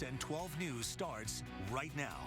WISN 12 News starts right now.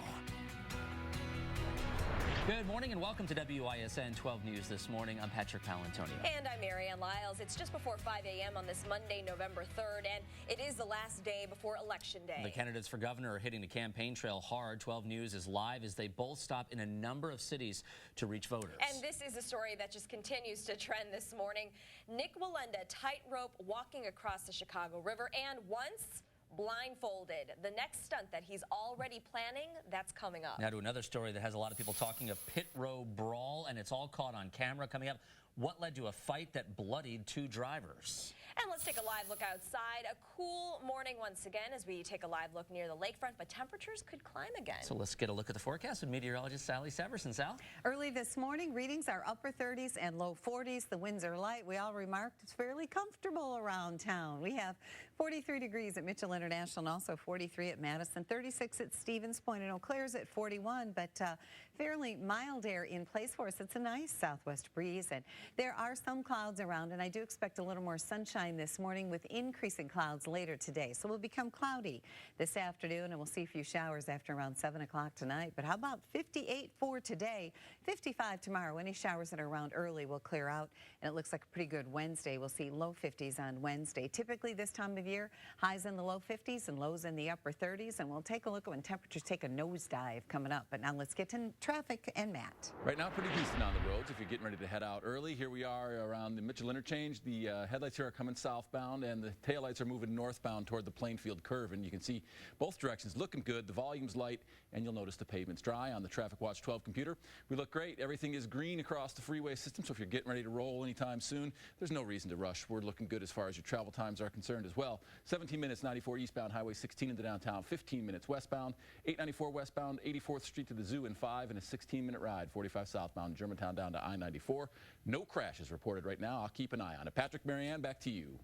Good morning and welcome to WISN 12 News this morning. I'm Patrick Palantonio. And I'm Marianne Lyles. It's just before 5 a.m. on this Monday, November 3rd, and it is the last day before Election Day. The candidates for governor are hitting the campaign trail hard. 12 News is live as they both stop in a number of cities to reach voters. And this is a story that just continues to trend this morning. Nick Wallenda tightrope walking across the Chicago River and once blindfolded. The next stunt that he's already planning, that's coming up. Now to another story that has a lot of people talking, a pit road brawl, and it's all caught on camera coming up. What led to a fight that bloodied two drivers? And let's take a live look outside. A cool morning once again as we take a live look near the lakefront, but temperatures could climb again. So let's get a look at the forecast with meteorologist Sally Severson. Sal? Early this morning, readings are upper 30s and low 40s. The winds are light. We all remarked it's fairly comfortable around town. We have 43 degrees at Mitchell International and also 43 at Madison, 36 at Stevens Point, and Eau Claire's at 41, but fairly mild air in place for us. It's a nice southwest breeze, and there are some clouds around, and I do expect a little more sunshine this morning with increasing clouds later today. So we'll become cloudy this afternoon, and we'll see a few showers after around 7 o'clock tonight. But how about 58 for today, 55 tomorrow? Any showers that are around early will clear out, and it looks like a pretty good Wednesday. We'll see low 50s on Wednesday. Typically this time of year, highs in the low 50s and lows in the upper 30s, and we'll take a look at when temperatures take a nosedive coming up. But now let's get to traffic and Matt. Right now, pretty decent on the roads if you're getting ready to head out early. Here we are around the Mitchell interchange. The headlights here are coming southbound, and the taillights are moving northbound toward the Plainfield curve, and you can see both directions looking good. The volume's light, and you'll notice the pavement's dry on the Traffic Watch 12 computer. We look great. Everything is green across the freeway system, so if you're getting ready to roll anytime soon, there's no reason to rush. We're looking good as far as your travel times are concerned as well. 17 minutes 94 eastbound, Highway 16 into downtown, 15 minutes westbound, 894 westbound, 84th Street to the Zoo in 5, and a 16-minute ride, 45 southbound, Germantown down to I-94. No crashes reported right now. I'll keep an eye on it. Patrick, Marianne, back to you.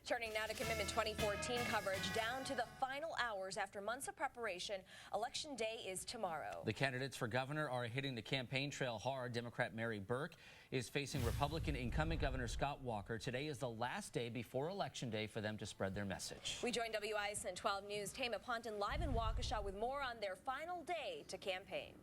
Turning now to Commitment 2014 coverage, down to the final hours after months of preparation. Election Day is tomorrow. The candidates for governor are hitting the campaign trail hard. Democrat Mary Burke is facing Republican incumbent Governor Scott Walker. Today is the last day before Election Day for them to spread their message. We join WISN 12 News' Tama Ponton live in Waukesha with more on their final day to campaign.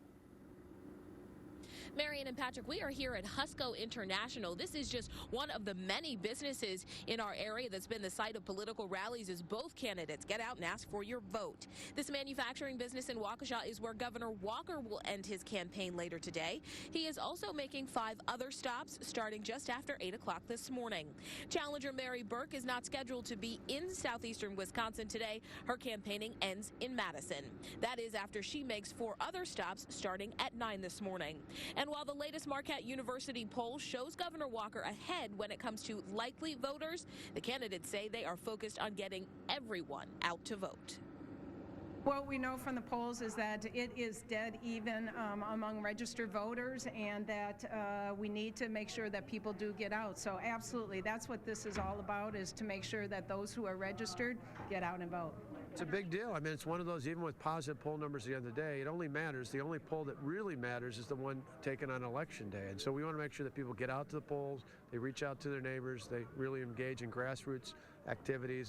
Marianne and Patrick, we are here at Husco International. This is just one of the many businesses in our area that's been the site of political rallies as both candidates get out and ask for your vote. This manufacturing business in Waukesha is where Governor Walker will end his campaign later today. He is also making 5 other stops starting just after 8 o'clock this morning. Challenger Mary Burke is not scheduled to be in southeastern Wisconsin today. Her campaigning ends in Madison. That is after she makes 4 other stops starting at 9 this morning. And while the latest Marquette University poll shows Governor Walker ahead when it comes to likely voters, the candidates say they are focused on getting everyone out to vote. What we know from the polls is that it is dead even among registered voters, and that we need to make sure that people do get out. So absolutely, that's what this is all about, is to make sure that those who are registered get out and vote. It's a big deal. I mean, it's one of those, even with positive poll numbers at the end of the day, it only matters. The only poll that really matters is the one taken on Election Day. And so we want to make sure that people get out to the polls, they reach out to their neighbors, they really engage in grassroots activities.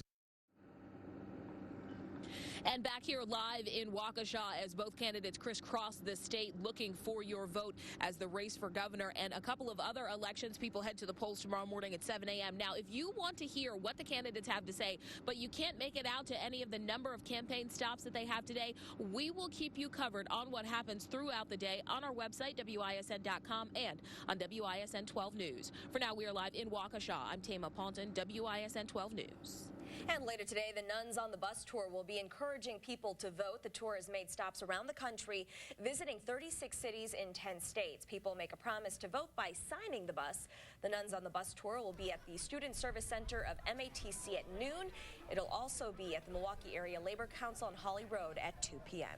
And back here live in Waukesha as both candidates crisscross the state looking for your vote as the race for governor and a couple of other elections. People head to the polls tomorrow morning at 7 a.m. Now, if you want to hear what the candidates have to say, but you can't make it out to any of the number of campaign stops that they have today, we will keep you covered on what happens throughout the day on our website, WISN.com, and on WISN 12 News. For now, we are live in Waukesha. I'm Tama Ponton, WISN 12 News. And later today, the Nuns on the Bus tour will be encouraging people to vote. The tour has made stops around the country, visiting 36 cities in 10 states. People make a promise to vote by signing the bus. The Nuns on the Bus tour will be at the Student Service Center of MATC at noon. It'll also be at the Milwaukee Area Labor Council on Holly Road at 2 p.m.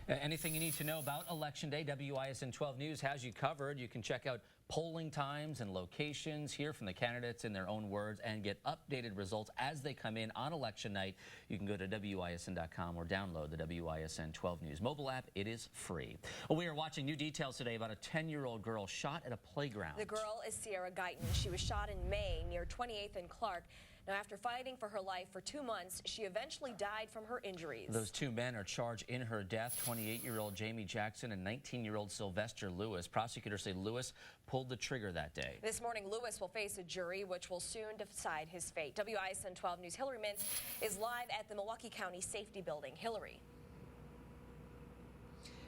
Anything you need to know about Election Day, WISN 12 News has you covered. You can check out polling times and locations, hear from the candidates in their own words, and get updated results as they come in on election night. You can go to WISN.com or download the WISN 12 News mobile app. It is free. Well, we are watching new details today about a 10-year-old girl shot at a playground. The girl is Sierra Guyton. She was shot in May near 28th and Clark. Now, after fighting for her life for 2 months, she eventually died from her injuries. Those two men are charged in her death, 28-year-old Jamie Jackson and 19-year-old Sylvester Lewis. Prosecutors say Lewis pulled the trigger that day. This morning, Lewis will face a jury which will soon decide his fate. WISN 12 News' Hillary Mintz is live at the Milwaukee County Safety Building. Hillary.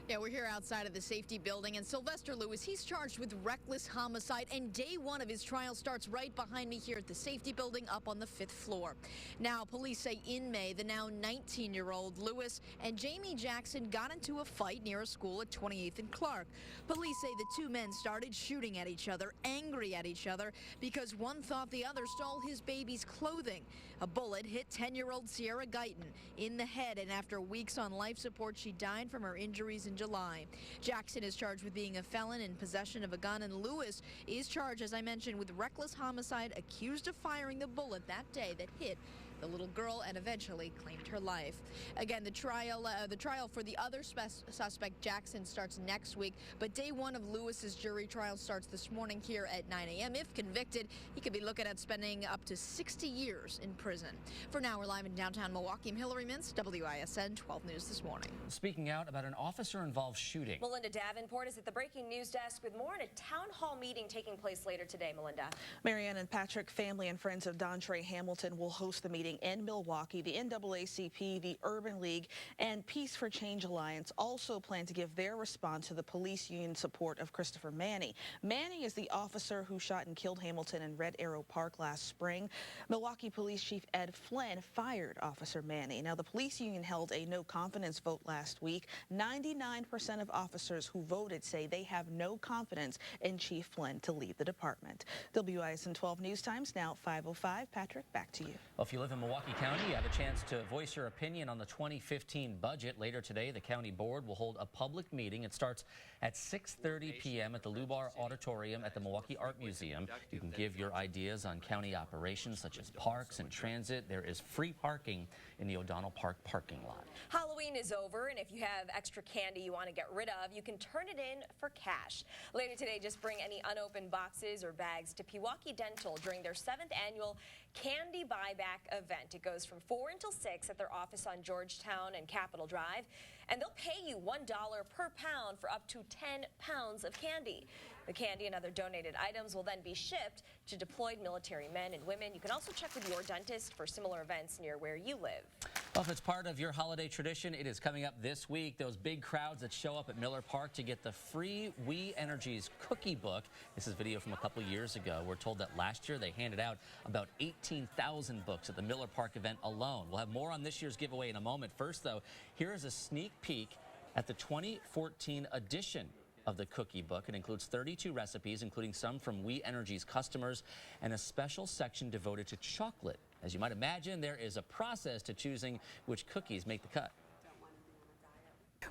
Yeah, we're here outside of the safety building, and Sylvester Lewis, he's charged with reckless homicide, and day one of his trial starts right behind me here at the safety building up on the 5th floor. Now, police say in May, the now 19-year-old Lewis and Jamie Jackson got into a fight near a school at 28th and Clark. Police say the two men started shooting at each other, angry at each other, because one thought the other stole his baby's clothing. A bullet hit 10-year-old Sierra Guyton in the head, and after weeks on life support, she died from her injuries in July. Jackson is charged with being a felon in possession of a gun, and Lewis is charged, as I mentioned, with reckless homicide, accused of firing the bullet that day that hit the little girl and eventually claimed her life. Again, the trial for the other suspect, Jackson, starts next week, but day one of Lewis's jury trial starts this morning here at 9 a.m. If convicted, he could be looking at spending up to 60 years in prison. For now, we're live in downtown Milwaukee. I'm Hillary Mintz, WISN 12 News this morning. Speaking out about an officer-involved shooting. Melinda Davenport is at the breaking news desk with more on a town hall meeting taking place later today. Melinda. Marianne and Patrick, family and friends of Dontre Hamilton will host the meeting in Milwaukee. The NAACP, the Urban League, and Peace for Change Alliance also plan to give their response to the police union support of Christopher Manny. Manny is the officer who shot and killed Hamilton in Red Arrow Park last spring. Milwaukee Police Chief Ed Flynn fired Officer Manny. Now, the police union held a no confidence vote last week. 99% of officers who voted say they have no confidence in Chief Flynn to lead the department. WISN 12 News Times now 5:05. Patrick, back to you. Well, if you live in Milwaukee County, you have a chance to voice your opinion on the 2015 budget. Later today, the county board will hold a public meeting. It starts at 6:30 p.m. at the Lubar Auditorium at the Milwaukee Art Museum. You can give your ideas on county operations such as parks and transit. There is free parking in the O'Donnell Park parking lot. Halloween is over, and if you have extra candy you want to get rid of, you can turn it in for cash. Later today, just bring any unopened boxes or bags to Pewaukee Dental during their 7th annual Candy Buyback event. It goes from 4 until 6 at their office on Georgetown and Capitol Drive, and they'll pay you $1 per pound for up to 10 pounds of candy. The candy and other donated items will then be shipped to deployed military men and women. You can also check with your dentist for similar events near where you live. Well, if it's part of your holiday tradition, it is coming up this week. Those big crowds that show up at Miller Park to get the free We Energies cookie book. This is video from a couple years ago. We're told that last year they handed out about 18,000 books at the Miller Park event alone. We'll have more on this year's giveaway in a moment. First, though, here is a sneak peek at the 2014 edition of the cookie book. It includes 32 recipes, including some from We Energies customers, and a special section devoted to chocolate. As you might imagine, there is a process to choosing which cookies make the cut.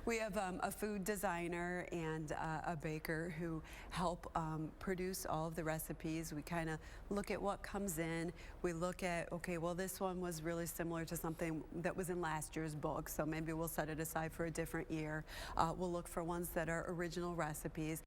We have a food designer and a baker who help produce all of the recipes. We kind of look at what comes in. We look at, okay, well, this one was really similar to something that was in last year's book, so maybe we'll set it aside for a different year. We'll look for ones that are original recipes.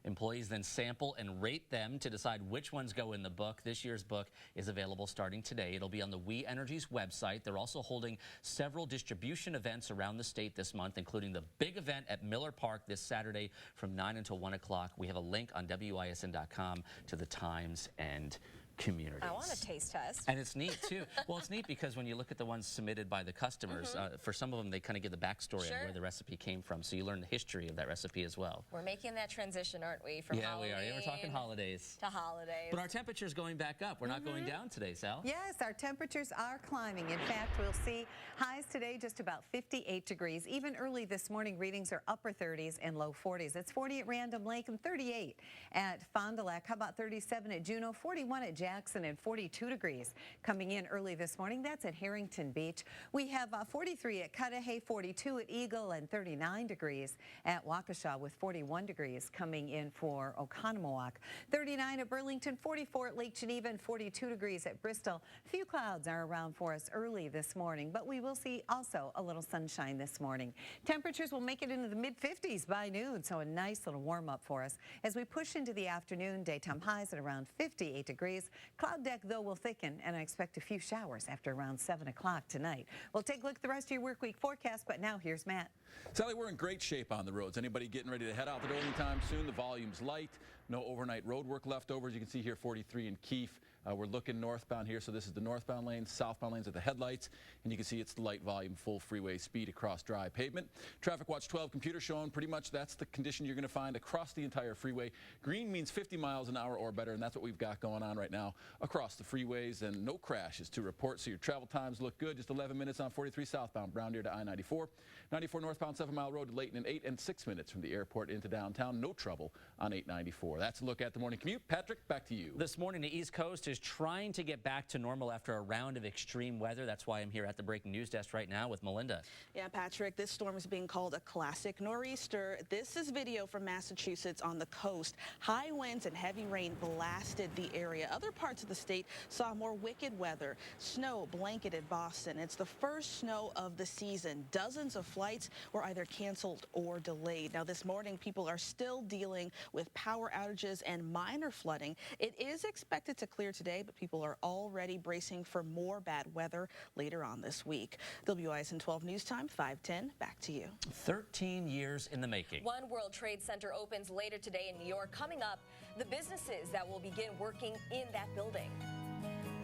Employees then sample and rate them to decide which ones go in the book. This year's book is available starting today. It'll be on the We Energies website. They're also holding several distribution events around the state this month, including the big event at Miller Park this Saturday from 9 until 1 o'clock. We have a link on WISN.com to the times and communities. I want a taste test. And it's neat, too. Well, it's neat because when you look at the ones submitted by the customers, for some of them, they kind of give the backstory on where the recipe came from, so you learn the history of that recipe as well. We're making that transition, aren't we, from Halloween we are. Yeah, we're talking holidays. To holidays. But our temperature's going back up. We're not going down today, Sal. Yes, our temperatures are climbing. In fact, we'll see highs today just about 58 degrees. Even early this morning, readings are upper 30s and low 40s. It's 40 at Random Lake and 38 at Fond du Lac. How about 37 at Juneau, 41 at Jackson, and 42 degrees coming in early this morning. That's at Harrington Beach. We have 43 at Cudahy, 42 at Eagle, and 39 degrees at Waukesha, with 41 degrees coming in for Oconomowoc. 39 at Burlington, 44 at Lake Geneva, and 42 degrees at Bristol. A few clouds are around for us early this morning, but we will see also a little sunshine this morning. Temperatures will make it into the mid-50s by noon, so a nice little warm up for us. As we push into the afternoon, daytime highs at around 58 degrees. Cloud deck, though, will thicken, and I expect a few showers after around 7 o'clock tonight. We'll take a look at the rest of your work week forecast, but now here's Matt. Sally, we're in great shape on the roads. Anybody getting ready to head out the door anytime soon? The volume's light. No overnight road work left over. As you can see here, 43 in Keefe. We're looking northbound here, so this is the northbound lanes, southbound lanes at the headlights, and you can see it's the light volume, full freeway speed across dry pavement. Traffic Watch 12 computer showing pretty much that's the condition you're going to find across the entire freeway. Green means 50 miles an hour or better, and that's what we've got going on right now across the freeways, and no crashes to report, so your travel times look good. Just 11 minutes on 43 southbound, Brown Deer to I-94. 94 northbound 7 Mile Road to Layton in 8 and 6 minutes from the airport into downtown. No trouble on 894. That's a look at the morning commute. Patrick, back to you. This morning, the East Coast is trying to get back to normal after a round of extreme weather. That's why I'm here at the breaking news desk right now with Melinda. Yeah, Patrick, this storm is being called a classic nor'easter. This is video from Massachusetts on the coast. High winds and heavy rain blasted the area. Other parts of the state saw more wicked weather. Snow blanketed Boston. It's the first snow of the season. Dozens of flights were either canceled or delayed. Now, this morning, people are still dealing with power outages and minor flooding. It is expected to clear today, but people are already bracing for more bad weather later on this week. WISN 12 News Time, 5:10. Back to you. 13 years in the making. One World Trade Center opens later today in New York. Coming up, the businesses that will begin working in that building.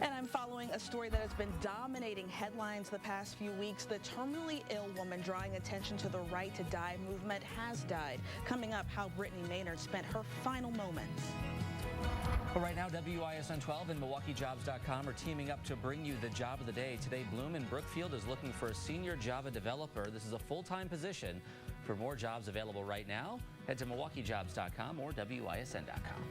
And I'm following a story that has been dominating headlines the past few weeks. The terminally ill woman drawing attention to the Right to Die movement has died. Coming up, how Brittany Maynard spent her final moments. But right now, WISN 12 and MilwaukeeJobs.com are teaming up to bring you the job of the day. Today, Bloom in Brookfield is looking for a senior Java developer. This is a full-time position. For more jobs available right now, head to MilwaukeeJobs.com or WISN.com.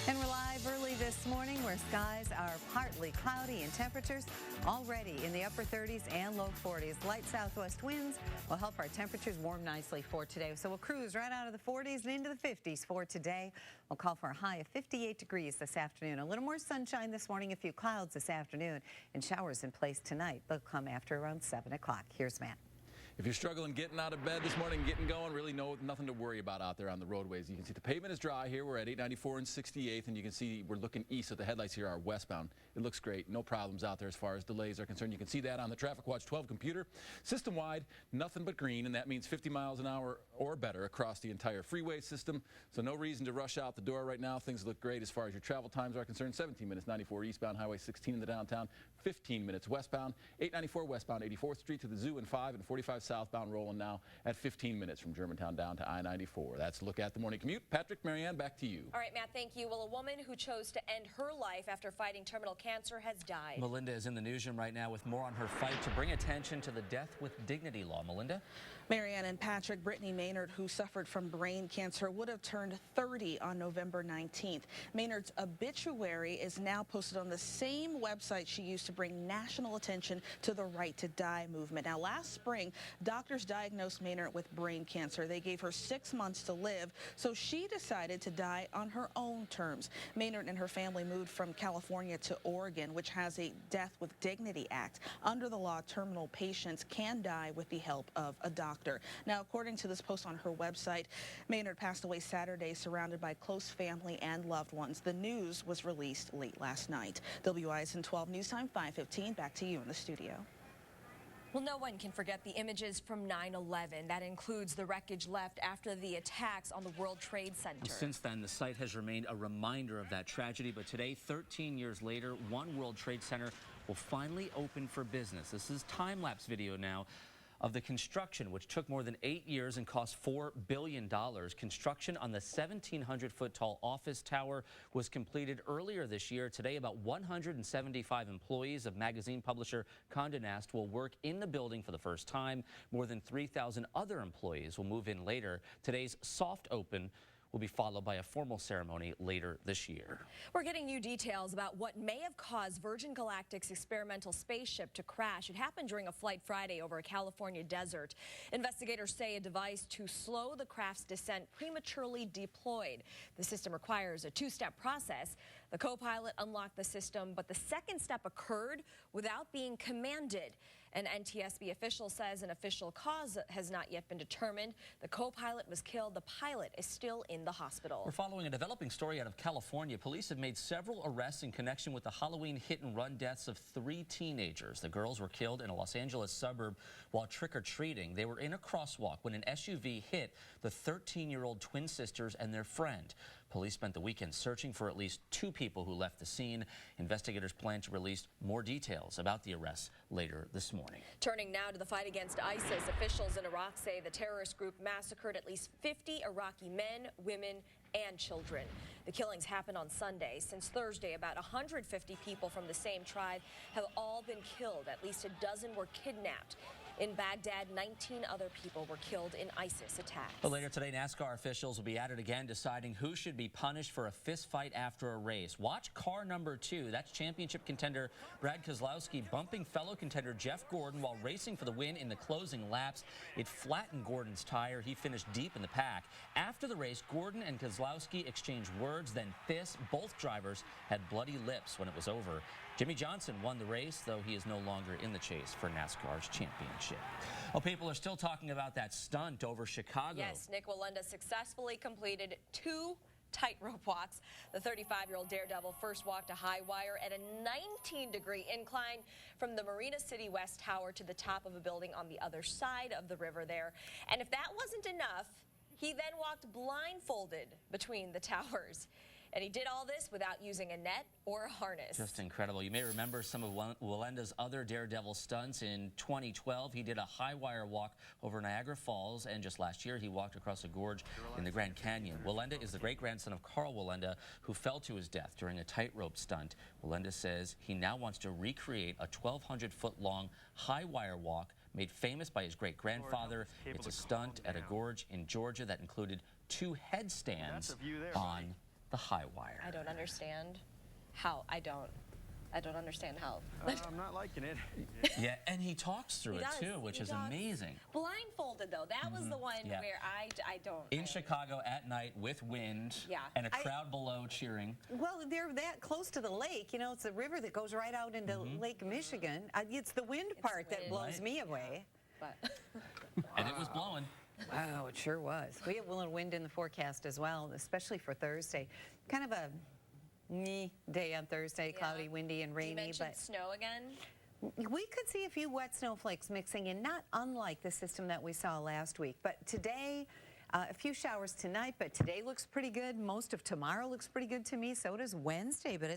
And we're live early this morning where skies are partly cloudy and temperatures already in the upper 30s and low 40s. Light southwest winds will help our temperatures warm nicely for today. So we'll cruise right out of the 40s and into the 50s for today. We'll call for a high of 58 degrees this afternoon. A little more sunshine this morning, a few clouds this afternoon, and showers in place tonight. They'll come after around 7 o'clock. Here's Matt. If you're struggling getting out of bed this morning, getting going, really nothing to worry about out there on the roadways. You can see the pavement is dry here. We're at 894 and 68th, and you can see we're looking east, so the headlights here are westbound. It looks great. No problems out there as far as delays are concerned. You can see that on the Traffic Watch 12 computer. System-wide, nothing but green, and that means 50 miles an hour or better across the entire freeway system. So no reason to rush out the door right now. Things look great as far as your travel times are concerned. 17 minutes, 94 eastbound, Highway 16 in the downtown. 15 minutes westbound. 894 westbound, 84th Street to the Zoo, and 5 and 45 southbound rolling now at 15 minutes from Germantown down to I-94. That's a look at the morning commute. Patrick, Marianne, back to you. All right, Matt, thank you. Well, a woman who chose to end her life after fighting terminal cancer has died. Melinda is in the newsroom right now with more on her fight to bring attention to the Death with Dignity law. Melinda? Marianne and Patrick, Brittany Maynard, who suffered from brain cancer, would have turned 30 on November 19th. Maynard's obituary is now posted on the same website she used to bring national attention to the Right to Die movement. Now, last spring, doctors diagnosed Maynard with brain cancer. They gave her 6 months to live, so she decided to die on her own terms. Maynard and her family moved from California to Oregon, which has a Death with Dignity Act. Under the law, terminal patients can die with the help of a doctor. Now, according to this post on her website, Maynard passed away Saturday surrounded by close family and loved ones. The news was released late last night. WISN 12 News Time, 5:15. Back to you in the studio. Well, no one can forget the images from 9/11. That includes the wreckage left after the attacks on the World Trade Center. Since then, the site has remained a reminder of that tragedy. But today, 13 years later, One World Trade Center will finally open for business. This is time-lapse video now of the construction, which took more than 8 years and cost $4 billion. Construction on the 1,700-foot tall office tower was completed earlier this year. Today, about 175 employees of magazine publisher Condé Nast will work in the building for the first time. More than 3,000 other employees will move in later. Today's soft open will be followed by a formal ceremony later this year. We're getting new details about what may have caused Virgin Galactic's experimental spaceship to crash. It happened during a flight Friday over a California desert. Investigators say a device to slow the craft's descent prematurely deployed. The system requires a two-step process. The co-pilot unlocked the system, but the second step occurred without being commanded. An NTSB official says an official cause has not yet been determined. The co-pilot was killed. The pilot is still in the hospital. We're following a developing story out of California. Police have made several arrests in connection with the Halloween hit-and-run deaths of 3 teenagers. The girls were killed in a Los Angeles suburb while trick-or-treating. They were in a crosswalk when an SUV hit the 13-year-old twin sisters and their friend. Police spent the weekend searching for at least 2 people who left the scene. Investigators plan to release more details about the arrests later this morning. Turning now to the fight against ISIS, officials in Iraq say the terrorist group massacred at least 50 Iraqi men, women, and children. The killings happened on Sunday. Since Thursday, about 150 people from the same tribe have all been killed. At least a dozen were kidnapped. In Baghdad, 19 other people were killed in ISIS attacks. But later today, NASCAR officials will be at it again, deciding who should be punished for a fist fight after a race. Watch car number 2. That's championship contender Brad Keselowski bumping fellow contender Jeff Gordon while racing for the win in the closing laps. It flattened Gordon's tire. He finished deep in the pack. After the race, Gordon and Keselowski exchanged words, then fists. Both drivers had bloody lips when it was over. Jimmy Johnson won the race, though he is no longer in the chase for NASCAR's championship. Well, people are still talking about that stunt over Chicago. Yes, Nick Wallenda successfully completed 2 tightrope walks. The 35-year-old daredevil first walked a high wire at a 19-degree incline from the Marina City West Tower to the top of a building on the other side of the river there. And if that wasn't enough, he then walked blindfolded between the towers. And he did all this without using a net or a harness. Just incredible. You may remember some of Wallenda's other daredevil stunts. In 2012, he did a high wire walk over Niagara Falls, and just last year, he walked across a gorge in the Grand Canyon. Wallenda is the great-grandson of Carl Wallenda, who fell to his death during a tightrope stunt. Wallenda says he now wants to recreate a 1,200-foot-long high wire walk made famous by his great-grandfather. It's a stunt at a gorge in Georgia that included 2 headstands on the high wire. I don't understand how. I don't understand how. I'm not liking it. Yeah, and he talks through it too, which is amazing. Blindfolded though, that was the one where I don't. In Chicago at night with wind and a crowd below cheering. Well, they're that close to the lake. You know, it's a river that goes right out into Lake Michigan. It's the wind part that blows me away. But and it was blowing. Wow, it sure was. We have a little wind in the forecast as well, especially for Thursday. Kind of a day on Thursday, cloudy, windy, and rainy. You mentioned snow again? We could see a few wet snowflakes mixing in, not unlike the system that we saw last week. But today, a few showers tonight, but today looks pretty good. Most of tomorrow looks pretty good to me. So does Wednesday, but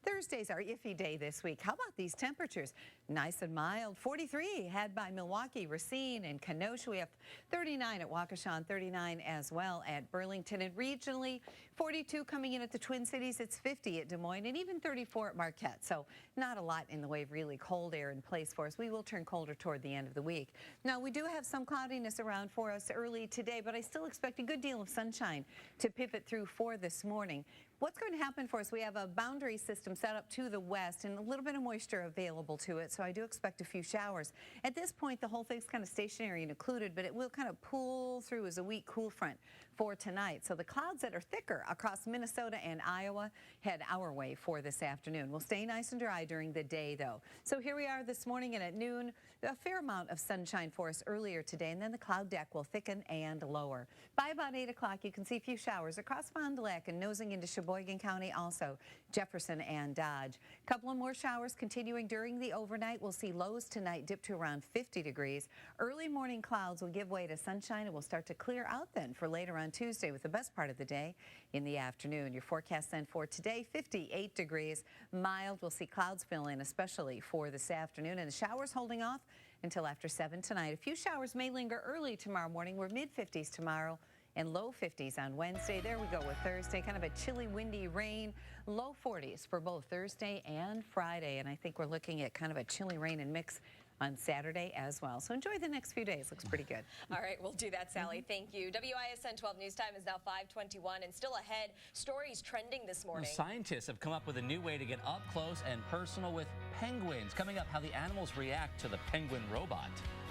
Thursday's our iffy day this week. How about these temperatures? Nice and mild. 43 had by Milwaukee, Racine, and Kenosha. We have 39 at Waukesha, 39 as well at Burlington, and regionally 42 coming in at the Twin Cities. It's 50 at Des Moines, and even 34 at Marquette. So not a lot in the way of really cold air in place for us. We will turn colder toward the end of the week. Now, we do have some cloudiness around for us early today, but I still expect a good deal of sunshine to pivot through for this morning. What's going to happen for us? We have a boundary system set up to the west and a little bit of moisture available to it, so I do expect a few showers. At this point, the whole thing's kind of stationary and occluded, but it will kind of pull through as a weak cool front for tonight. So the clouds that are thicker across Minnesota and Iowa head our way for this afternoon. We'll stay nice and dry during the day, though. So here we are this morning, and at noon, a fair amount of sunshine for us earlier today, and then the cloud deck will thicken and lower. By about 8 o'clock, you can see a few showers across Fond du Lac and nosing into Sheboygan County, also Jefferson and Dodge. A couple of more showers continuing during the overnight. We'll see lows tonight dip to around 50 degrees. Early morning clouds will give way to sunshine and will start to clear out then for later on Tuesday, with the best part of the day in the afternoon. Your forecast then for today, 58 degrees. Mild. We'll see clouds fill in, especially for this afternoon, and the showers holding off until after 7 tonight. A few showers may linger early tomorrow morning. We're mid-50s tomorrow and low 50s on Wednesday. There we go with Thursday. Kind of a chilly, windy rain. Low 40s for both Thursday and Friday. And I think we're looking at kind of a chilly rain and mix on Saturday as well. So enjoy the next few days. Looks pretty good. All right, we'll do that, Sally. Thank you. WISN 12 News Time is now 5:21, and still ahead, stories trending this morning. Scientists have come up with a new way to get up close and personal with penguins. Coming up, how the animals react to the penguin robot.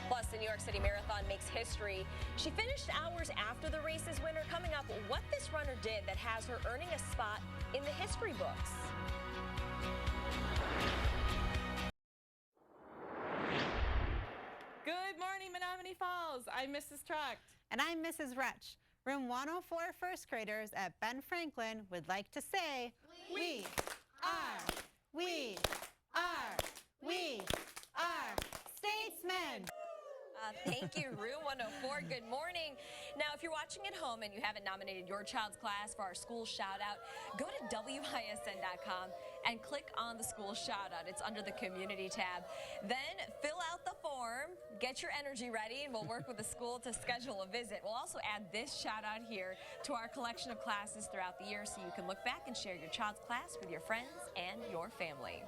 Plus, the New York City Marathon makes history. She finished hours after the race's winner. Coming up, what this runner did that has her earning a spot in the history books. Good morning, Menominee Falls. I'm Mrs. Tracht. And I'm Mrs. Retch. Room 104 first graders at Ben Franklin would like to say, we are statesmen. Thank you, Room 104. Good morning. Now, if you're watching at home and you haven't nominated your child's class for our school shout-out, go to WISN.com and click on the school shout-out. It's under the Community tab. Then fill out the form, get your energy ready, and we'll work with the school to schedule a visit. We'll also add this shout-out here to our collection of classes throughout the year so you can look back and share your child's class with your friends and your family.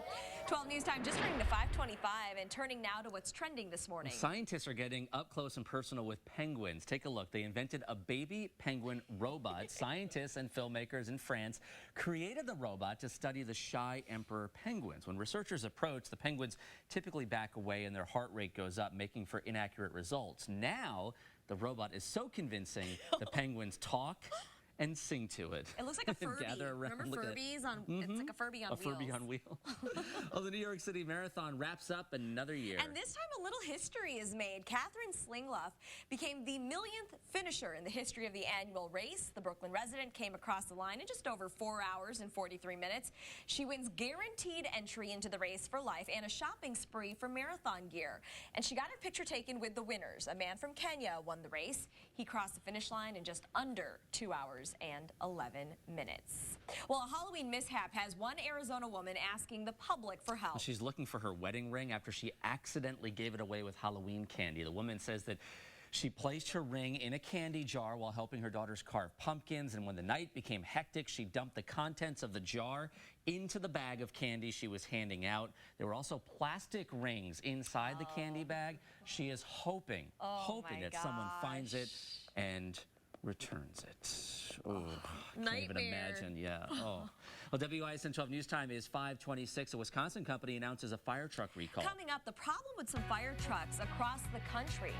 12 News Time just turning to 5:25 and turning now to what's trending this morning. Scientists are getting up close and personal with penguins. Take a look. They invented a baby penguin robot. Scientists and filmmakers in France created the robot to study the shy emperor penguins. When researchers approach, the penguins typically back away and their heart rate goes up, making for inaccurate results. Now, the robot is so convincing, the penguins talk and sing to it. It looks like a Furby. Gather around, remember Furbies on? It's like a Furby on wheels. A Furby on wheel. Well, the New York City Marathon wraps up another year. And this time a little history is made. Catherine Slingloff became the millionth finisher in the history of the annual race. The Brooklyn resident came across the line in just over 4 hours and 43 minutes. She wins guaranteed entry into the race for life and a shopping spree for marathon gear. And she got a picture taken with the winners. A man from Kenya won the race. He crossed the finish line in just under 2 hours and 11 minutes. Well, a Halloween mishap has one Arizona woman asking the public for help. She's looking for her wedding ring after she accidentally gave it away with Halloween candy. The woman says that she placed her ring in a candy jar while helping her daughters carve pumpkins, and when the night became hectic, she dumped the contents of the jar into the bag of candy she was handing out. There were also plastic rings inside the candy bag. She is hoping that someone finds it and returns it. Oh, can't even imagine. Yeah. Oh. Well, WISN 12 News Time is 5:26. A Wisconsin company announces a fire truck recall. Coming up, the problem with some fire trucks across the country.